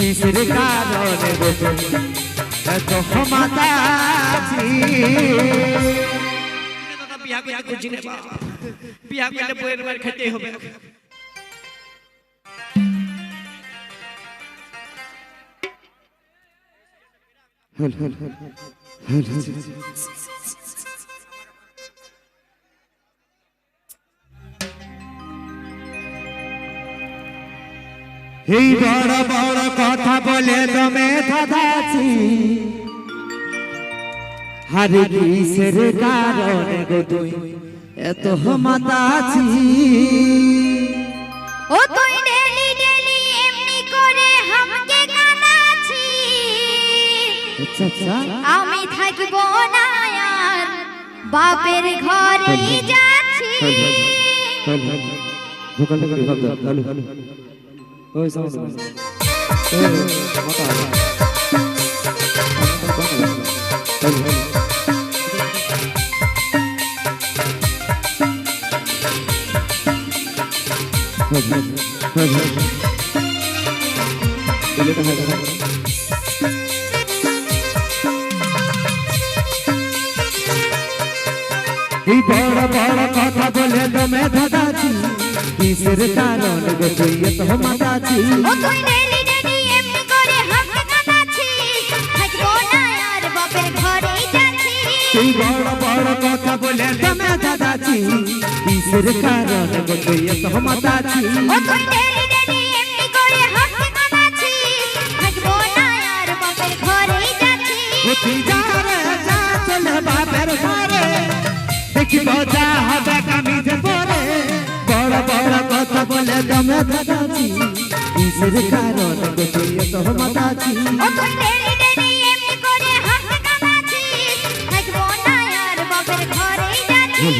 কিসের কারণে গো তুমি এত মাতাছি দাদা বিয়া করতে করছি না বিয়া করলে বইয়ের মার খেতে হবে এই বড় বড় কথা বলে দমে ধাঁধাছি হারে কিসের কারণে গো তুই এত মাতাছি ও তুই ডেলি ডেলি এমনি করে আমাকে কাঁদাছি আচ্ছা আচ্ছা আমি থাকব না আর বাপের ঘরেই যাচ্ছি ভোকালটা করে ভাব দাও হ্যালো হ্যালো ওই সাউন্ড ওই মাথা হ্যালো হ্যালো এই বড় বড় কথা বলে দমে ধাঁধাছি কিসের কারণ গো তুই এত মাতাছি ও তুই ডেলি ডেলি এমনি করে আমাকে কাঁদাছি থাকব না আর বাপের ঘরেই যাচ্ছি এই বড় বড় কথা বলে দমে ধাঁধাছি কিসের কারণ গো তুই এত মাতাছি ও তুই ডেলি ডেলি এমনি করে আমাকে কাঁদাছি থাকব না আর বাপের ঘরেই যাচ্ছি তুই যা রে যা চলে বাপের ঘরে দেখিব যা হবে কামিজে পরে বড় বড় কথা বলে দমে ধাঁধাছি কিসের কারণ গো তুই এত মাতাছি ও তুই ডেলি ডেলি এমনি করে আমাকে কাঁদাছি থাকব না আর বাপের ঘরেই যাচ্ছি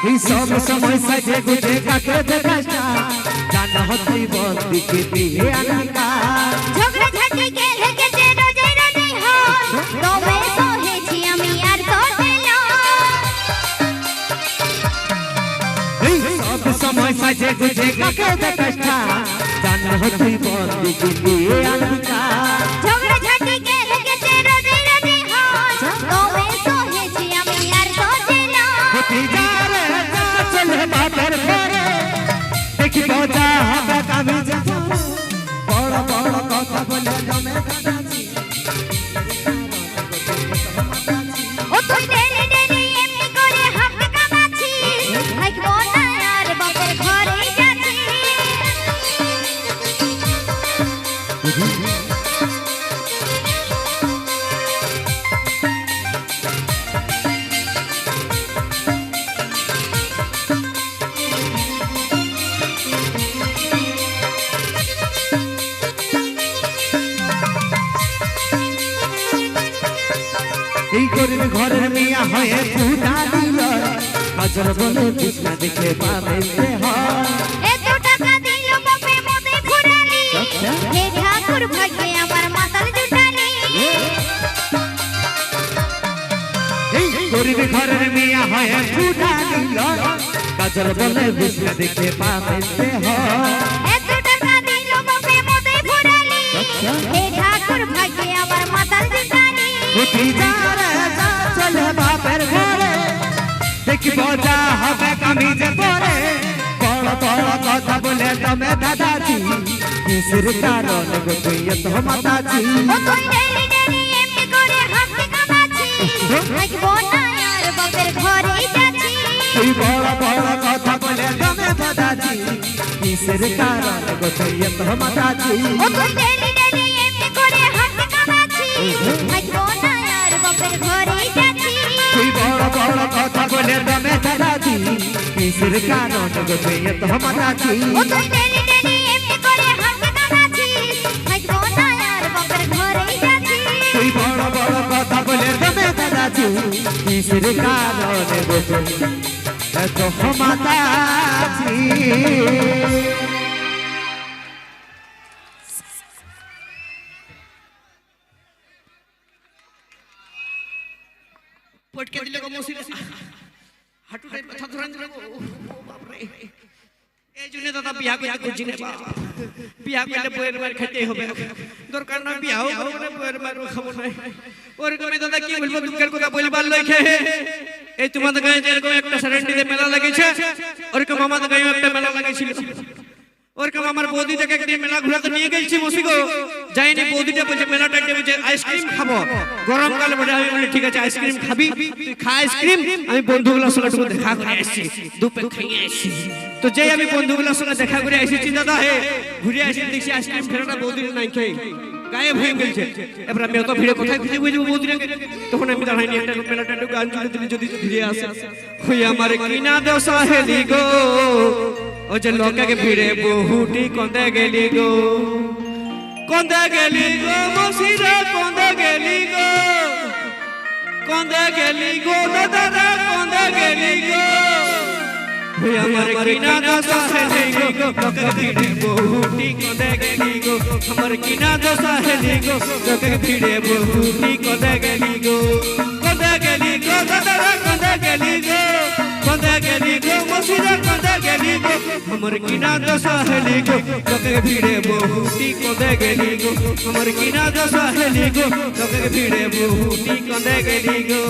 এই সব সময় সাজে গুজে কাকে দেখাস না জানা হতেই বন্দি কে দিয়ে আনাকা ঝগড়া ঝাঁটি গেলে গেছে রোজে রোজে হয় তবে সহেছি আমি আর তোতে না এই সব সময় সাজে গুজে কাকে দেখাস না জানা হতেই বন্দি কে দিয়ে আনাকা ঝগড়া ঝাঁটি গেলে গেছে রোজে রোজে হয় তবে সহেছি আমি আর তোতে না তুই যা রে যা চলে বাপের ঘরে দেখিব যা হবে কামিজে পরে বড় বড় কথা বলে দমে ধাঁধাছি ও তুই ডেলি ডেলি এমনি করে আমাকে কাঁদাছি থাকব না আর বাপের ঘরেই যাচ্ছি এই গরিব ঘরের মিয়া হয়ে ফুটা দিল কাজল বলে কৃষ্ণা দেখে পাবে সে হয় এত টাকা দিল বাপে মতে ঘুরালি হে ঠাকুর ভাগ্যে আমার মাতাল জুটালি এই গরিব ঘরের মিয়া হয়ে ফুটা দিল কাজল বলে কৃষ্ণা দেখে পাবে সে হয় এত টাকা দিল বাপে মতে ঘুরালি হে ঠাকুর ভাগ্যে আমার মাতাল জুটালি উঠি যা রে যা চলে বাপের ঘরে দেখিব যা হবে কামিজে পরে বড় বড় কথা বলে দমে ধাঁধাছি কিসের কারণ গো তুই এত মাতাছি ও তুই ডেলি ডেলি এমনি করে আমাকে কাঁদাছি থাকব না আর বাপের ঘরেই যাচ্ছি তুই বড় বড় কথা বলে দমে ধাঁধাছি কিসের কারণ গো তুই এত মাতাছি ও তুই ডেলি ডেলি এমনি করে আমাকে কাঁদাছি থাকব না আর বাপের ঘরেই যাচ্ছি তুই বড় বড় কথা বলে দমে ধাঁধাছি কিসের কারণ গো তুই এত মাতাছি ও তুই ডেলি ডেলি এমনি করে আমাকে কাঁদাছি থাকব না আর বাপের ঘরেই যাচ্ছি তুই বড় বড় কথা বলে দমে ধাঁধাছি আছি কিসের কারণে গোপনে এত ক্ষমতা আছি পটকে দিলে গো মসির হাঁটুটাই ব্যথা ধরে দিল গো বাপ রে এই জন্য দাদা বিয়া করতে খুঁজি না বাপ বিয়া করলে বইয়ের মার খেতেই হবে দরকার নয় বিয়াও করবো না বইয়ের মারও খাবো না ওরকমই দাদা কি বলবো দুঃখের কথা বলবার লইখে এই তোমাদের গায়ে যেরকম একটা সারেন্ডিতে মেলা লাগেছে ওরকম আমাদের গায়ে একটা মেলা লাগেছিল ওরকম আমার বৌদিটাকে একদিন মেলা ঘুরাতে নিয়ে গেছি মসি গো যাইনি বৌদিটা বলছে মেলাটা বলছে আইসক্রিম খাবো গরমকালে বলে আমি বলি ঠিক আছে আইসক্রিম খাবি তুই খা আইসক্রিম আমি বন্ধুগুলোর সঙ্গে একটু দেখা করে আসছি দুপে খেয়ে আসছি তো যেই আমি বন্ধুগুলোর সঙ্গে দেখা করে এসেছি দাদা হে ঘুরে আসি দেখছি আইসক্রিম ফেরাটা বৌদির নাই খেয়ে গায়েব হয়ে গেছে এবার আমি অত ভিড়ে কোথায় খুঁজে বুঝবো বৌদিটাকে তখন আমি দাঁড়াইনি একটা মেলাটা একটু গান জুড়ে দিলি যদি ফিরে আসে হই আমার কিনা দশা হেলি গো ও যে লোককে ভিড়ে বহুটি কন্দে গেলি গো মসিরা কন্দে গেলি গো দাদা কন্দে গেলি গো ওই আমার কিনা দশা হেলি গো লোককে ভিড়ে বহুটি কন্দে গেলি গো আমার কিনা দশা হেলি গো লোককে ভিড়ে বহুটি কন্দে গেলি গো দাদা কন্দে গেলি গো মসিরা কন্দে গেলি গো আমার কিনা দশা হেলি গো লোকে ভিড়ে বহুটি কন্দে গেলি গো আমার কিনা দশা হেলি গো লোকে ভিড়ে বহুটি কন্দে গেলি গো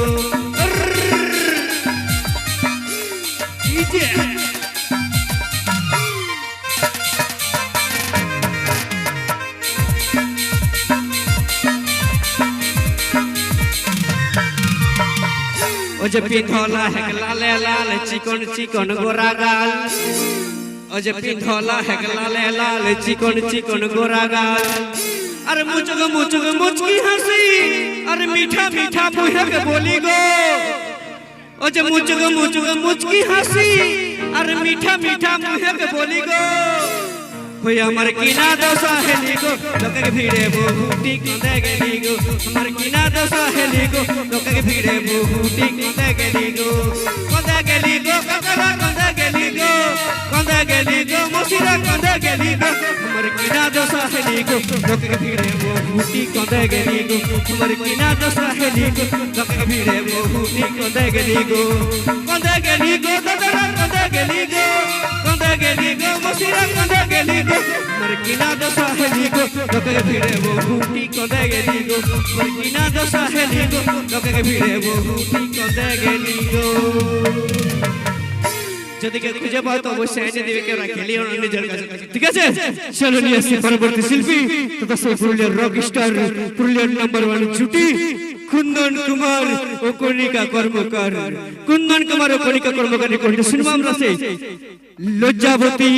ও যে পিন্ধলা হেক লালে লাল চিকন চিকন গোরা গাল ও যে পিন্ধলা হেক লালে লাল চিকন চিকন গোরা গাল আরে মুচুক মুচকি হাসি আরে মিঠা মিঠা মুহেক বলি গো ও যে মুচুক মুচকি হাসি আরে মিঠা মিঠা মুহেক বলি গো হই আমার কিনা দশা হেলি গো লোকে ভিড়ে বহুটি কন্দে গেলি গো আমার কিনা দশা হেলি গো লোকে ভিড়ে বহুটি কন্দে গেলি গো কাকারা কন্দে গেলি গো মসিরা কন্দে গেলি গো আমার কিনা দশা হেলি গো লোকে ভিড়ে বহুটি কন্দে গেলি গো আমার কিনা দশা হেলি গো লোকে ভিড়ে বহুটি কন্দে গেলি গো দাদারা কন্দে গেলি গো মসিরা কন্দে গেলি গো আমার কিনা দশা হেলি গো লোকে ভিড়ে বহুটি কন্দে গেলি গো আমার কিনা দশা হেলি গো লোকে ভিড়ে বহুটি কন্দে গেলি গো যদি কেউ খুঁজে পাও তো অবশ্যই এনে দিবে কেউ রাখেলি ওর নিজের কাছে ঠিক আছে চলো নিয়ে আসি পরবর্তী শিল্পী তথা সেই পুরুলিয়ার রক স্টার পুরুলিয়ার নাম্বার 1 ছুটি কুন্দন কুমার ও কণিকা কর্মকার কুন্দন কুমার ও কণিকা কর্মকার কণ্ঠে শুনবো আমরা সেই লজ্জাবতী